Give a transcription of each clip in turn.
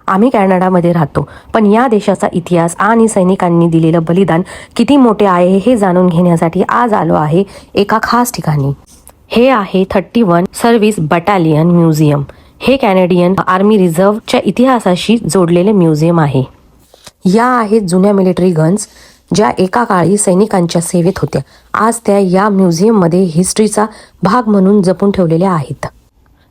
आम्ही कॅनडामध्ये राहतो, पण या देशाचा इतिहास आणि सैनिकांनी दिलेलं बलिदान किती मोठे आहे हे जाणून घेण्यासाठी आज आलो आहे एका खास ठिकाणी। हे आहे 31 सर्व्हिस बटालियन म्युझियम। हे कॅनेडियन आर्मी रिझर्व्हच्या इतिहासाशी जोडलेले म्युझियम आहे। या आहेत जुन्या मिलिटरी गन्स ज्या एका काळी सैनिकांच्या सेवेत होत्या। आज त्या या म्युझियममध्ये हिस्ट्रीचा भाग म्हणून जपून ठेवलेल्या आहेत।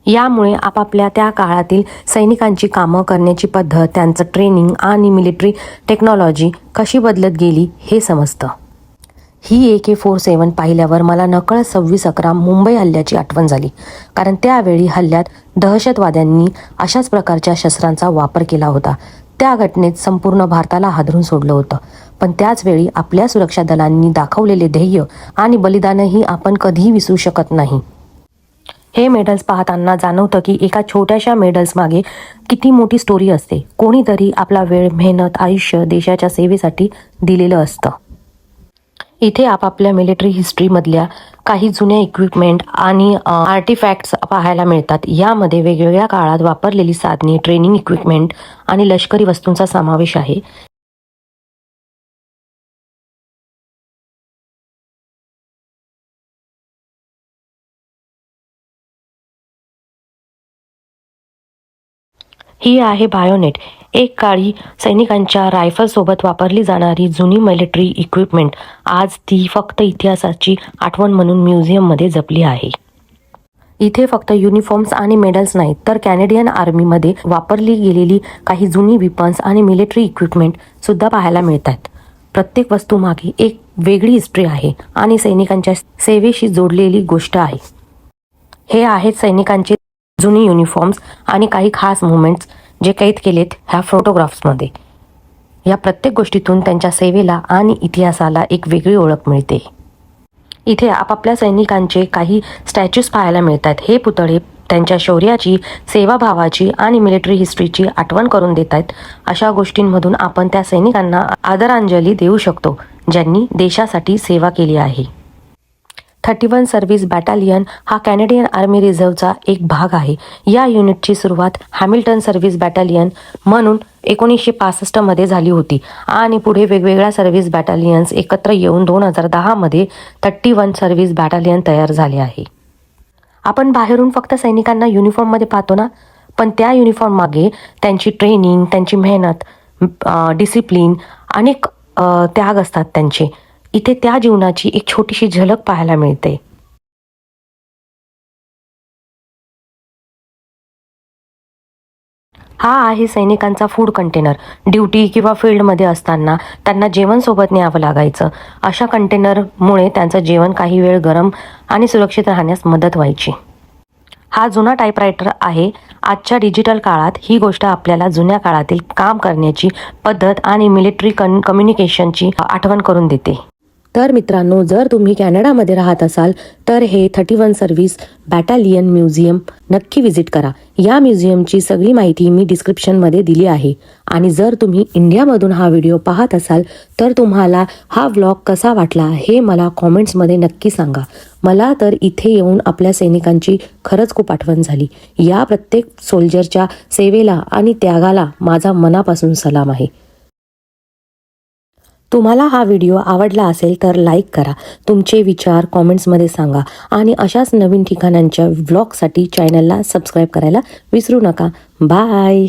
यामुळे आपापल्या त्या काळातील सैनिकांची कामं करण्याची पद्धत, त्यांचं ट्रेनिंग आणि मिलिटरी टेक्नॉलॉजी कशी बदलत गेली हे समजतं। ही AK-47 पाहिल्यावर मला नकळत 26/11 मुंबई हल्ल्याची आठवण झाली, कारण त्यावेळी हल्ल्यात दहशतवाद्यांनी अशाच प्रकारच्या शस्त्रांचा वापर केला होता। त्या घटनेत संपूर्ण भारताला हादरून सोडलं होतं, पण त्याचवेळी आपल्या सुरक्षा दलांनी दाखवलेले ध्येय आणि बलिदानही आपण कधीही विसरू शकत नाही। हे मेडल्स पाहताना जाणवतं की एका छोट्याशा मेडल्स मागे किती मोठी स्टोरी असते। कोणीतरी आपला वेळ, मेहनत, आयुष्य देशाच्या सेवेसाठी दिलेलं असतं। इथे आपापल्या मिलिटरी हिस्ट्रीमधल्या काही जुन्या इक्विपमेंट आणि आर्टिफॅक्ट्स पाहायला मिळतात। यामध्ये वेगवेगळ्या काळात वापरलेली साधने, ट्रेनिंग इक्विपमेंट आणि लष्करी वस्तूंचा समावेश आहे। ही आहे बायोनेट, एक काळी सैनिकांच्या रायफलसोबत वापरली जाणारी जुनी मिलिटरी इक्विपमेंट। आज ती फक्त इतिहासाची आठवण म्हणून म्युझियममध्ये जपली आहे। इथे फक्त युनिफॉर्म्स आणि मेडल्स नाहीत, तर कॅनेडियन आर्मीमध्ये वापरली गेलेली काही जुनी वेपन्स आणि मिलिटरी इक्विपमेंट सुद्धा पाहायला मिळतात। प्रत्येक वस्तूमागे एक वेगळी हिस्ट्री आहे आणि सैनिकांच्या सेवेशी जोडलेली गोष्ट आहे। हे आहेत सैनिकांचे जुनी युनिफॉर्म्स आणि काही खास मुवमेंट्स जे कैद केलेत ह्या फोटोग्राफ्समध्ये। या प्रत्येक गोष्टीतून त्यांच्या सेवेला आणि इतिहासाला एक वेगळी ओळख मिळते। इथे आपापल्या सैनिकांचे काही स्टॅच्यूज पाहायला मिळतात। हे पुतळे त्यांच्या शौर्याची, सेवाभावाची आणि मिलिटरी हिस्ट्रीची आठवण करून देत आहेत। अशा गोष्टींमधून आपण त्या सैनिकांना आदरांजली देऊ शकतो ज्यांनी देशासाठी सेवा केली आहे। 31 सर्व्हिस बटालियन हा कॅनेडियन आर्मी रिझर्व्हचा एक भाग आहे। या युनिटची सुरुवात हॅमिल्टन सर्व्हिस बटालियन म्हणून 1965 मध्ये झाली होती आणि पुढे वेगवेगळ्या सर्व्हिस बटालियन्स एकत्र येऊन 2010 मध्ये 31 सर्व्हिस बटालियन तयार झाले आहे। आपण बाहेरून फक्त सैनिकांना युनिफॉर्ममध्ये पाहतो ना, पण त्या युनिफॉर्म मागे त्यांची ट्रेनिंग, त्यांची मेहनत, डिसिप्लिन, अनेक त्याग असतात त्यांचे। इथे त्या जीवनाची एक छोटीशी झलक पाहायला मिळते। हा आहे सैनिकांचा फूड कंटेनर। ड्युटी किंवा फील्डमध्ये असताना त्यांना जेवण सोबत न्यावं लागायचं। अशा कंटेनरमुळे त्यांचं जेवण काही वेळ गरम आणि सुरक्षित राहण्यास मदत व्हायची। हा जुना टाईपरायटर आहे। आजच्या डिजिटल काळात ही गोष्ट आपल्याला जुन्या काळातील काम करण्याची पद्धत आणि मिलिटरी कम्युनिकेशनची आठवण करून देते। तर मित्रांनो, जर तुम्ही कॅनडामध्ये राहत असाल तर हे 31 सर्व्हिस बटालियन म्युझियम नक्की व्हिजिट करा। या म्युझियमची सगळी माहिती मी डिस्क्रिप्शनमध्ये दिली आहे। आणि जर तुम्ही इंडियामधून हा व्हिडिओ पाहत असाल तर तुम्हाला हा व्लॉग कसा वाटला हे मला कॉमेंट्समध्ये नक्की सांगा। मला तर इथे येऊन आपल्या सैनिकांची खरंच खूप आठवण झाली। या प्रत्येक सोल्जरच्या सेवेला आणि त्यागाला माझा मनापासून सलाम आहे। तुम्हाला हा व्हिडिओ आवडला असेल तर लाईक करा, तुमचे विचार कॉमेंट्समध्ये सांगा आणि अशाच नवीन ठिकाणांच्या व्लॉगसाठी चॅनलला सबस्क्राईब करायला विसरू नका। बाय।